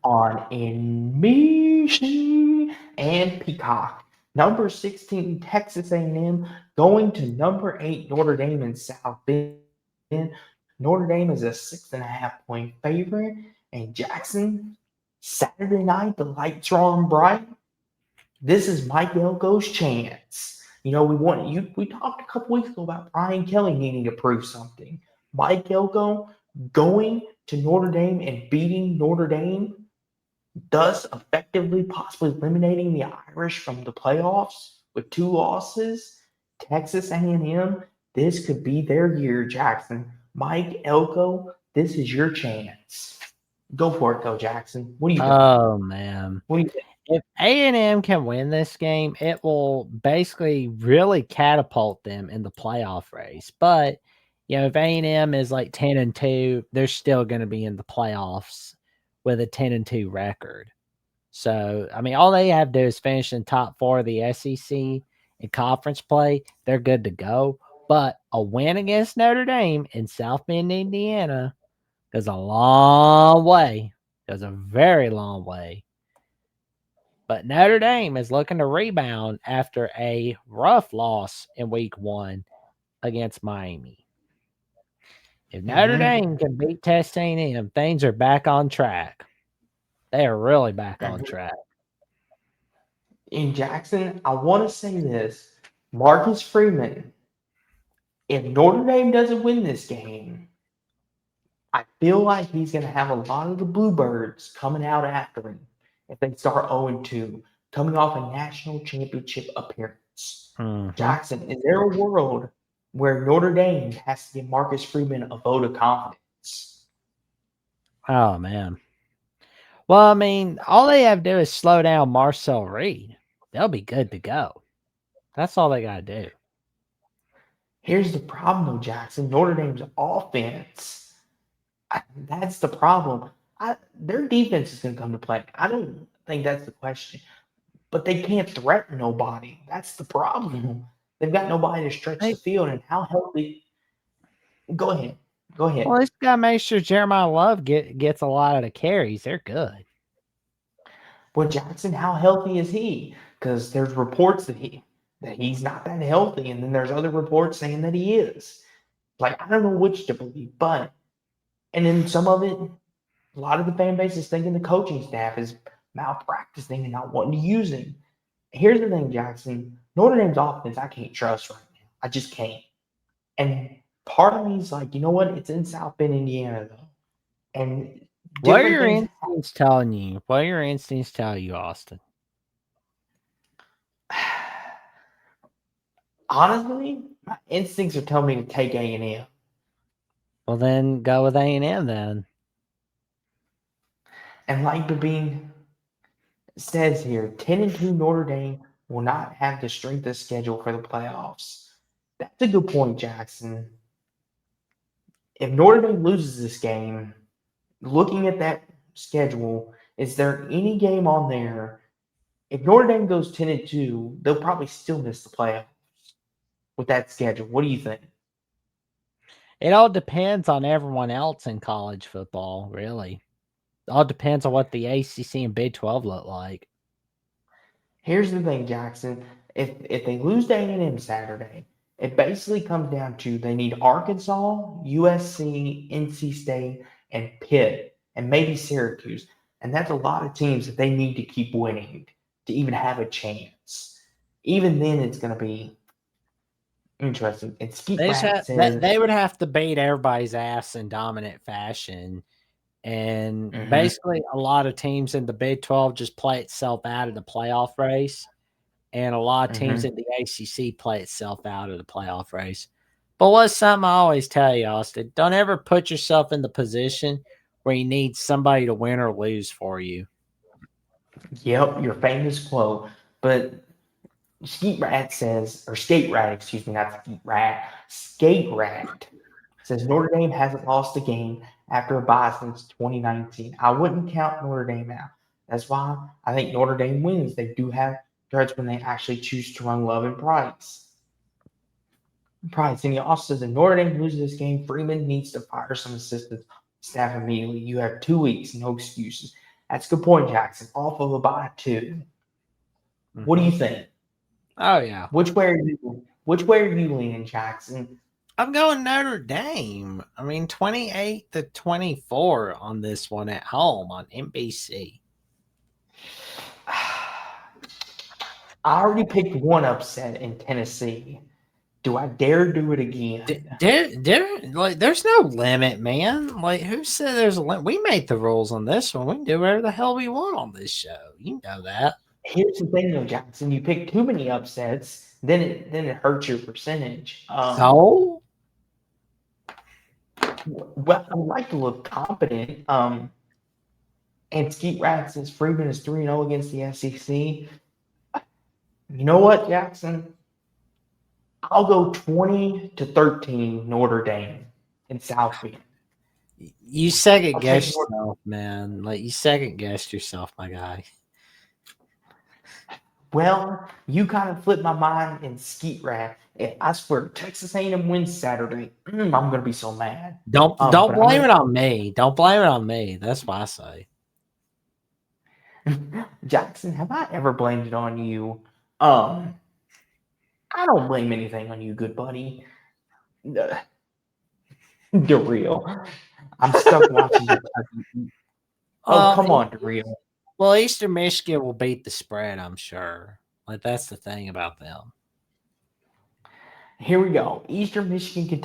on NBC and Peacock. Number 16, Texas A&M going to number 8, Notre Dame in South Bend. Notre Dame is a 6.5-point favorite. And Jackson, Saturday night, the lights are on bright. This is Mike Elko's chance. We talked a couple weeks ago about Brian Kelly needing to prove something. Mike Elko going to Notre Dame and beating Notre Dame, thus effectively possibly eliminating the Irish from the playoffs with 2 losses. Texas A&M, this could be their year, Jackson. Mike Elko, this is your chance. Go for it, though, Jackson. What do you think? Oh man. What do you think? If A&M can win this game, it will basically really catapult them in the playoff race. But if A&M is like 10-2, they're still going to be in the playoffs with a 10-2 record. So, I mean, all they have to do is finish in top 4 of the SEC in conference play. They're good to go. But a win against Notre Dame in South Bend, Indiana goes a long way. Goes a very long way. But Notre Dame is looking to rebound after a rough loss in week 1 against Miami. If Notre Mm-hmm. Dame can beat Texas A&M, things are back on track. They are really back on Mm-hmm. track. In Jackson, I want to say this. Marcus Freeman, if Notre Dame doesn't win this game, I feel like he's going to have a lot of the Bluebirds coming out after him if they start 0-2, coming off a national championship appearance. Mm-hmm. Jackson, is there a world where Notre Dame has to give Marcus Freeman a vote of confidence? Oh, man. Well, I mean, all they have to do is slow down Marcel Reed. They'll be good to go. That's all they got to do. Here's the problem, though, Jackson. Notre Dame's offense. That's the problem. Their defense is going to come to play. I don't think that's the question. But they can't threaten nobody. That's the problem. They've got nobody to stretch the Hey, field. And how healthy? Go ahead. Go well, ahead. this got to make sure Jeremiah Love gets a lot of the carries. They're good. Well, Jackson, how healthy is he? Because there's reports that he's not that healthy, and then there's other reports saying that he is. Like, I don't know which to believe, but and then some of it, a lot of the fan base is thinking the coaching staff is malpracticing and not wanting to use him. Here's the thing, Jackson. Notre Dame's offense, I can't trust right now. I just can't. And part of me is like, you know what? It's in South Bend, Indiana, though. And What are different your things. instincts telling you? What are your instincts tell you, Austin? Honestly, my instincts are telling me to take A&M. Well, then go with A&M then. And like Babine says here, 10-2 Notre Dame will not have the strength of schedule for the playoffs. That's a good point, Jackson. If Notre Dame loses this game, looking at that schedule, is there any game on there? If Notre Dame goes 10-2, they'll probably still miss the playoffs with that schedule. What do you think? It all depends on everyone else in college football, really. It all depends on what the ACC and Big 12 look like. Here's the thing, Jackson. If they lose to A&M Saturday, it basically comes down to they need Arkansas, USC, NC State, and Pitt, and maybe Syracuse. And that's a lot of teams that they need to keep winning to even have a chance. Even then, it's going to be interesting. And Skeet Rat says, They would have to beat everybody's ass in dominant fashion. And mhm, basically, a lot of teams in the Big 12 just play itself out of the playoff race. And a lot of teams mhm. in the ACC play itself out of the playoff race. But what's something I always tell you, Austin? Don't ever put yourself in the position where you need somebody to win or lose for you. Yep, your famous quote. But Skeet Rat says, or Skate Rat, excuse me, not Skeet Rat, Skate Rat says Notre Dame hasn't lost a game after a bye since 2019. I wouldn't count Notre Dame out. That's why I think Notre Dame wins. They do have threats when they actually choose to run Love and Price. And he also says if Notre Dame loses this game, Freeman needs to fire some assistant staff immediately. You have 2 weeks, no excuses. That's a good point, Jackson. Off of a bye too. What do you think? Oh yeah. Which way are you? Which way are you leaning, Jackson? I'm going Notre Dame. I mean, 28-24 on this one at home on NBC. I already picked one upset in Tennessee. Do I dare do it again? There's no limit, man. Like, who said there's a limit? We made the rules on this one. We can do whatever the hell we want on this show. You know that. Here's the thing, though, Jackson. You pick too many upsets, then it hurts your percentage. So, Well, I like to look competent. And Skeet Rat says Freeman is 3-0 against the SEC. You know what, Jackson? I'll go 20-13 Notre Dame in South Bend. you second I'll guess take Notre- yourself, man. Like, you second guessed yourself, my guy. Well, you kind of flipped my mind in Skeet Rat. I swear, Texas A&M wins Saturday. I'm gonna be so mad. Don't But blame it on me. Don't blame it on me. That's what I say. Jackson, have I ever blamed it on you? I don't blame anything on you, good buddy. The real. I'm stuck watching Kentucky. Oh, come on, real. Well, Eastern Michigan will beat the spread, I'm sure. Like, that's the thing about them. Here we go. Eastern Michigan, Kentucky.